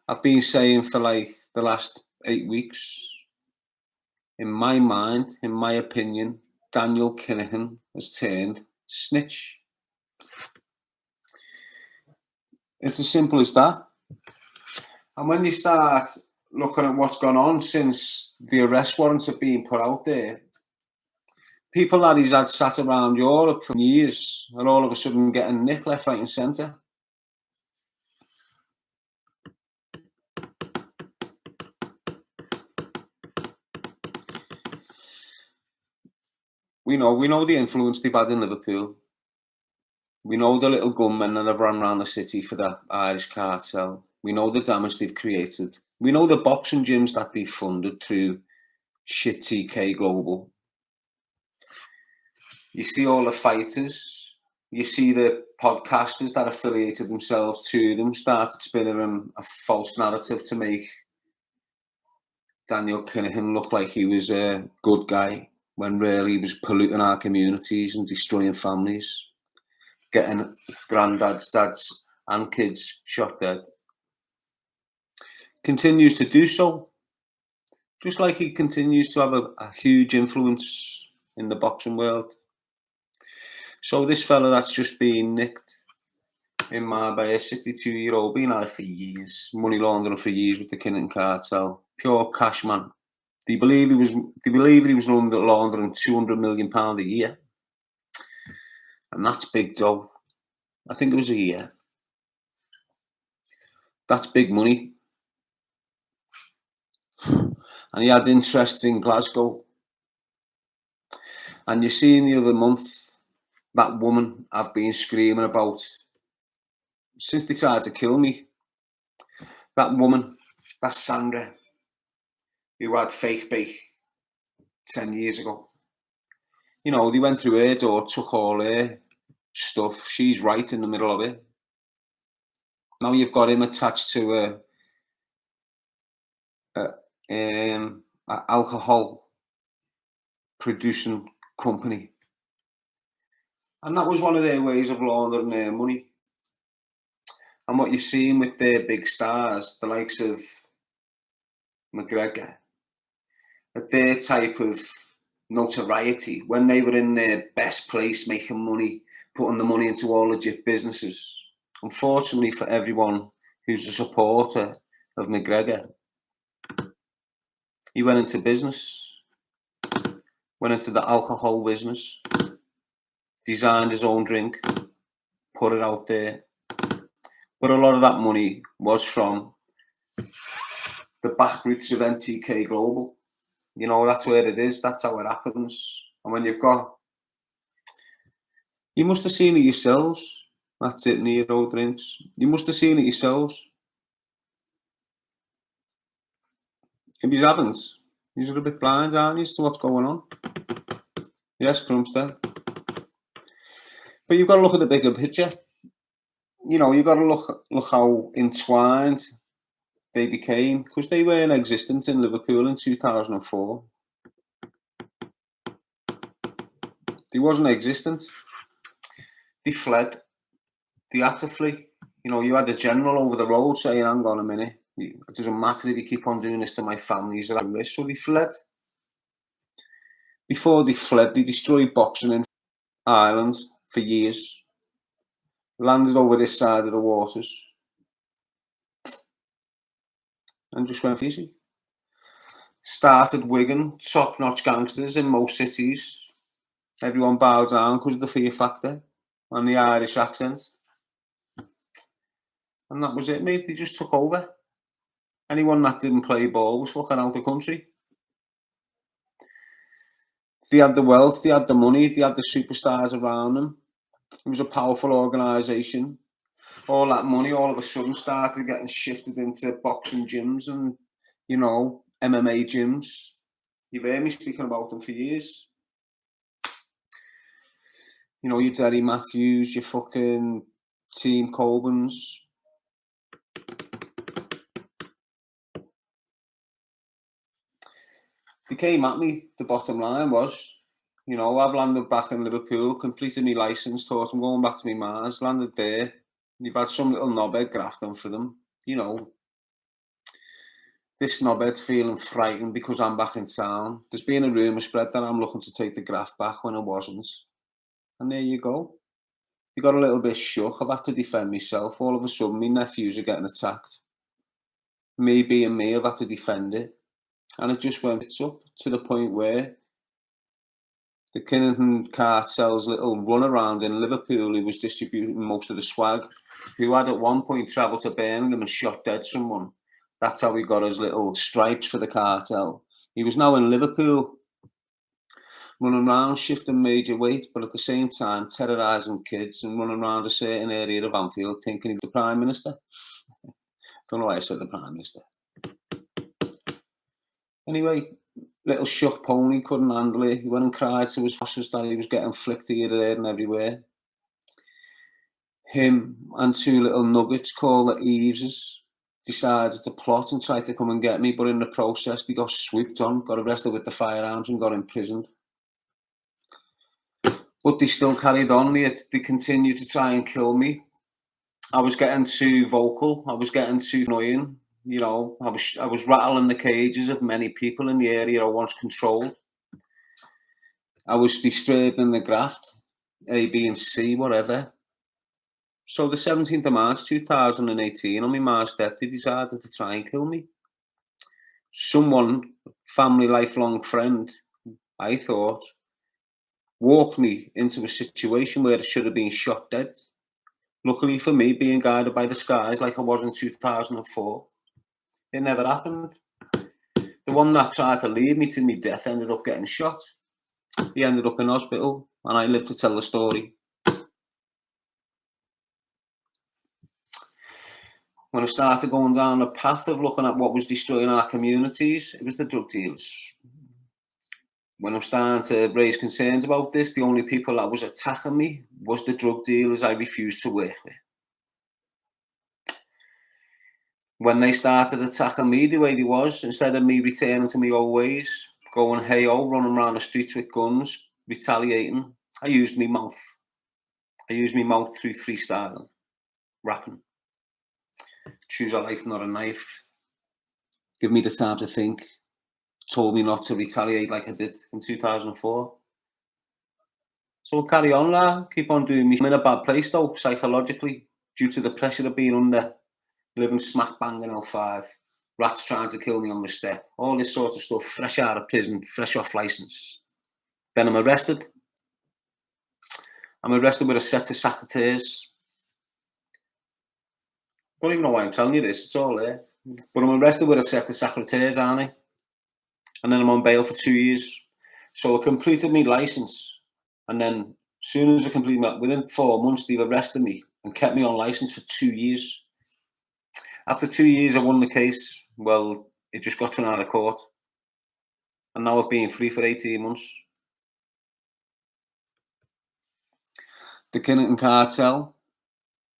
I've been saying for like the last 8 weeks, in my mind, in my opinion, Daniel Kinahan has turned snitch. It's as simple as that. And when you start looking at what's gone on since the arrest warrants have been put out there, people that he's had sat around Europe for years are all of a sudden getting nicked left, right and centre. We know the influence they've had in Liverpool. We know the little gunmen that have run around the city for that Irish cartel. We know the damage they've created. We know the boxing gyms that they've funded through shit TK Global. You see all the fighters. You see the podcasters that affiliated themselves to them started spinning a false narrative to make Daniel Kinahan look like he was a good guy, when really he was polluting our communities and destroying families, getting granddads, dads and kids shot dead. Continues to do so, just like he continues to have a huge influence in the boxing world. So this fella that's just been nicked in Marbella, 62-year-old, been at it for years, money laundering for years with the Kinahan cartel, pure cash man. They believe he was laundering £200 million a year, and that's big dough. I think it was a year. That's big money. And he had interest in Glasgow. And you see in the other month, that woman I've been screaming about since they tried to kill me. That woman, that Sandra, who had fake bake 10 years ago. You know, they went through her door, took all her stuff. She's right in the middle of it. Now you've got him attached to an alcohol producing company. And that was one of their ways of laundering their money. And what you're seeing with their big stars, the likes of McGregor, at their type of notoriety, when they were in their best place making money, putting the money into all legit businesses. Unfortunately for everyone who's a supporter of McGregor, he went into business, went into the alcohol business, designed his own drink, put it out there. But a lot of that money was from the back routes of NTK Global. You know, that's where it is. That's how it happens. And when you've got... You must have seen it yourselves. That's it, Nero drinks. You must have seen it yourselves. If you haven't, you're a bit blind, aren't you, to what's going on? Yes, Crumstead. But you've got to look at the bigger picture. You know, you've got to look how entwined they became, because they weren't existent in Liverpool in 2004. They wasn't existent. They fled. They had to flee. You know, you had a general over the road saying, hang on a minute, it doesn't matter if you keep on doing this to my families at risk. So they fled. Before they fled, they destroyed boxing in Ireland for years. Landed over this side of the waters. And just went easy. Started wigging top-notch gangsters in most cities. Everyone bowed down because of the fear factor and the Irish accent. And that was it, mate. They just took over. Anyone that didn't play ball was fucking out of the country. They had the wealth, they had the money, they had the superstars around them. It was a powerful organisation. All that money all of a sudden started getting shifted into boxing gyms and, you know, MMA gyms. You've heard me speaking about them for years. You know, your Derry Matthews, your fucking Team Colbans. They came at me. The bottom line was, you know, I've landed back in Liverpool, completed my licence, thought I'm going back to my Mars, landed there. You've had some little knobhead grafting for them, you know, This knobhead's feeling frightened because I'm back in town. There's been a rumour spread that I'm looking to take the graft back when I wasn't. And there you go. You got a little bit shook. I've had to defend myself. All of a sudden, my nephews are getting attacked. Me being me, I've had to defend it. And it just went up to the point where the Kinahan cartel's little runaround in Liverpool, who was distributing most of the swag, who had at one point travelled to Birmingham and shot dead someone. That's how he got his little stripes for the cartel. He was now in Liverpool, running around, shifting major weight, but at the same time terrorising kids and running around a certain area of Anfield thinking he was the Prime Minister. Don't know why I said the Prime Minister. Anyway, little shook pony couldn't handle it. He went and cried to his bosses that he was getting flicked here, there and everywhere. Him and two little nuggets called the Eveses decided to plot and try to come and get me, but in the process they got swooped on, got arrested with the firearms and got imprisoned. But they still carried on. They continued to try and kill me. I was getting too vocal. I was getting too annoying. You know, I was rattling the cages of many people in the area I once controlled. I was disturbing the graft, A, B and C, whatever. So the 17th of March 2018, on my March step, they decided to try and kill me. Someone, family, lifelong friend, I thought, walked me into a situation where I should have been shot dead. Luckily for me, being guided by the skies like I was in 2004, it never happened. The one that tried to lead me to my death ended up getting shot. He ended up in hospital, and I lived to tell the story. When I started going down the path of looking at what was destroying our communities, it was the drug dealers. When I'm starting to raise concerns about this, the only people that was attacking me was the drug dealers I refused to work with. When they started attacking me the way they was, instead of me returning to my old ways, going hey-oh, running around the streets with guns, retaliating, I used my mouth. I used my mouth through freestyling, rapping. Choose a life, not a knife. Give me the time to think. Told me not to retaliate like I did in 2004. So we'll carry on now, keep on doing me. I'm in a bad place though, psychologically, due to the pressure of being under, living smack bang in L5, rats trying to kill me on the step, all this sort of stuff, fresh out of prison, fresh off licence. Then I'm arrested. I'm arrested with a set of secretaries. I don't even know why I'm telling you this, it's all there. But I'm arrested with a set of secretaries, aren't I? And then I'm on bail for 2 years. So I completed my licence. And then as soon as I completed my, within 4 months, they've arrested me and kept me on licence for 2 years. After 2 years, I won the case. Well, it just got thrown out of court. And now I've been free for 18 months. The Kinahan cartel,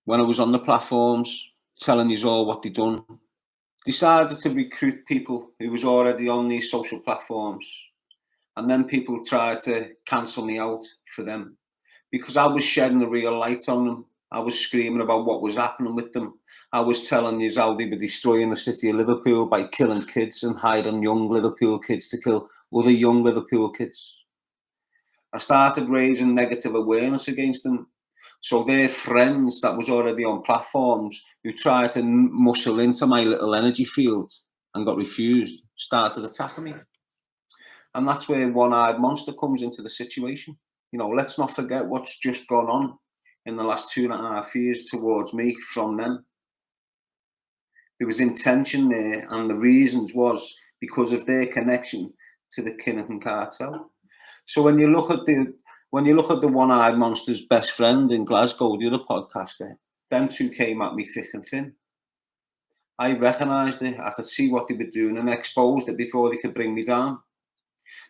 when I was on the platforms, telling you all what they'd done, decided to recruit people who was already on these social platforms. And then people tried to cancel me out for them because I was shedding a real light on them. I was screaming about what was happening with them. I was telling you how they were destroying the city of Liverpool by killing kids and hiding young Liverpool kids to kill other young Liverpool kids. I started raising negative awareness against them. So their friends that was already on platforms who tried to muscle into my little energy field and got refused started attacking me. And that's where one-eyed monster comes into the situation. You know, let's not forget what's just gone on in the last 2.5 years towards me from them. There was intention there, and the reasons was because of their connection to the Kinahan cartel. So when you look at the one-eyed monster's best friend in Glasgow, the other podcaster, them two came at me thick and thin. I recognised it. I could see what they were doing and exposed it before they could bring me down.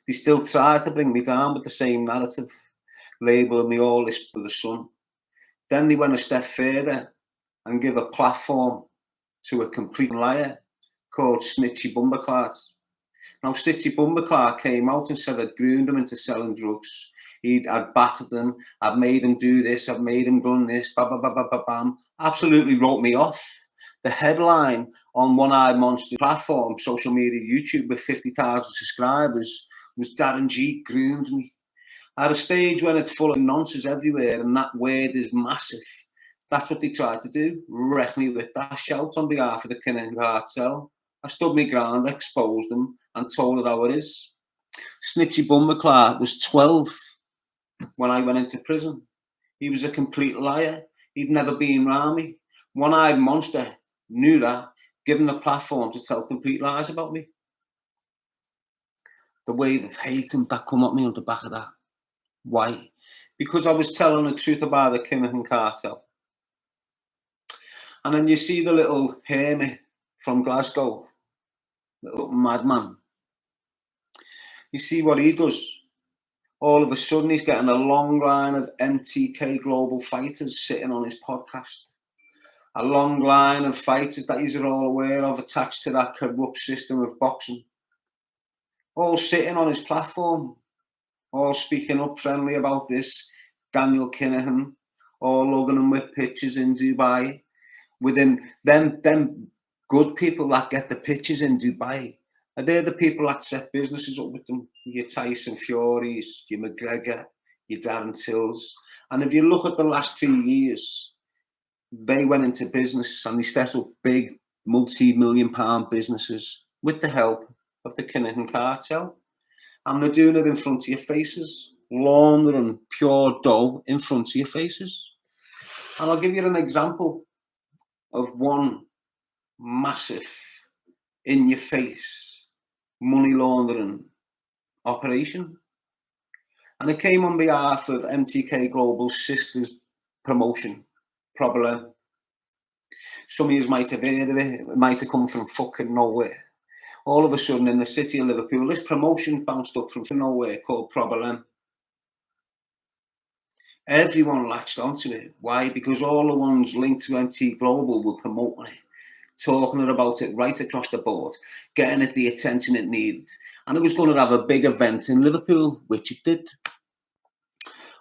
They still tried to bring me down with the same narrative, labelling me all this for the sun. Then they went a step further and give a platform to a complete liar called Snitchy Bumberclart. Now, Snitchy Bumberclart came out and said I'd groomed him into selling drugs. I'd battered him, I'd made him do this, I'd made him done this, bam, bam, bam, bam, bam. Absolutely wrote me off. The headline on One Eyed Monster platform, social media, YouTube, with 50,000 subscribers was Darren Gee groomed me. At a stage when it's full of nonsense everywhere and that word is massive, that's what they tried to do, wreck me with that shout on behalf of the Kinahan cartel. I stood my ground, exposed them, and told it how it is. Snitchy Bummer was 12 when I went into prison. He was a complete liar. He'd never been around me. One-eyed monster knew that, given the platform to tell complete lies about me. The wave of hate that come at me on the back of that. Why? Because I was telling the truth about the Kinahan cartel. And then you see the little hermit from Glasgow, little madman. You see what he does. All of a sudden, he's getting a long line of MTK global fighters sitting on his podcast. A long line of fighters that he's all aware of, attached to that corrupt system of boxing. All sitting on his platform, all speaking up friendly about this. Daniel Kinahan, all logging him with pictures in Dubai. Within them good people that get the pictures in Dubai, and they're the people that set businesses up with them. Your Tyson Furies, your McGregor, your Darren Tills. And if you look at the last 2 years, they went into business and they set up big multi-million-pound businesses with the help of the Kinahan cartel. And they're doing it in front of your faces, laundering pure dough in front of your faces. And I'll give you an example of one massive, in-your-face, money laundering operation. And it came on behalf of MTK Global's sisters promotion, Problem. Some of you might have heard of it. It might have come from fucking nowhere. All of a sudden in the city of Liverpool, this promotion bounced up from nowhere called Problem. Everyone latched onto it. Why? Because all the ones linked to MT Global were promoting it, talking about it right across the board, getting it the attention it needed. And it was going to have a big event in Liverpool, which it did.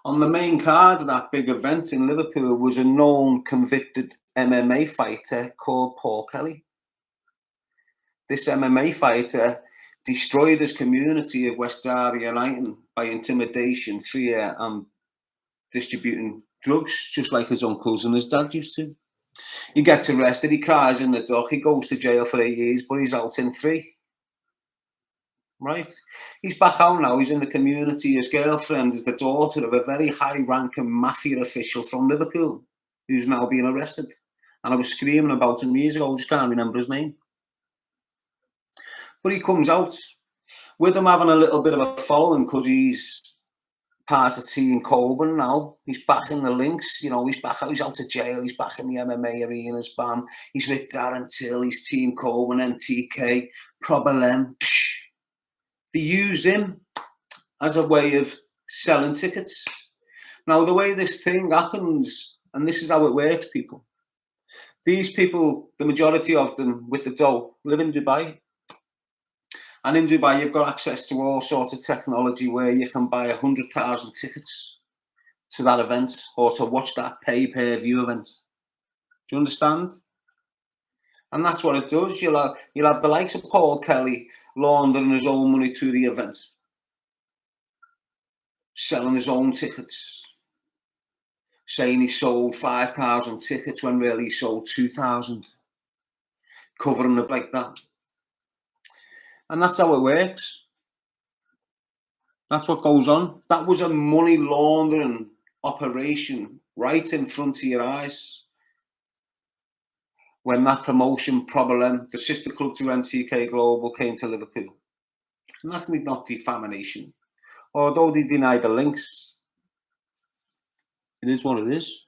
On the main card of that big event in Liverpool was a known convicted MMA fighter called Paul Kelly. This MMA fighter destroyed his community of West Derby United by intimidation, fear, and distributing drugs, just like his uncles and his dad used to. He gets arrested, he cries in the dock, he goes to jail for 8 years, but he's out in 3. Right? He's back out now, he's in the community. His girlfriend is the daughter of a very high-ranking mafia official from Liverpool, who's now being arrested. And I was screaming about him years ago, I just can't remember his name. But he comes out, with him having a little bit of a following, because he's part of Team Coburn now. He's back in the links, you know, he's back out, he's out of jail, he's back in the MMA arenas, bam. He's with Darren Till, he's Team Coburn, MTK, Problem. They use him as a way of selling tickets. Now, the way this thing happens, and this is how it works, people. These people, the majority of them with the dough, live in Dubai. And in Dubai, you've got access to all sorts of technology where you can buy 100,000 tickets to that event or to watch that pay-per-view event. Do you understand? And that's what it does. You'll have the likes of Paul Kelly laundering his own money through the event, selling his own tickets, saying he sold 5,000 tickets when really he sold 2,000, covering it like that. And that's how it works. That's what goes on. That was a money laundering operation right in front of your eyes. When that promotion, Problem, the sister club to MTK Global, came to Liverpool. And that's not defamation. Although they deny the links, it is what it is.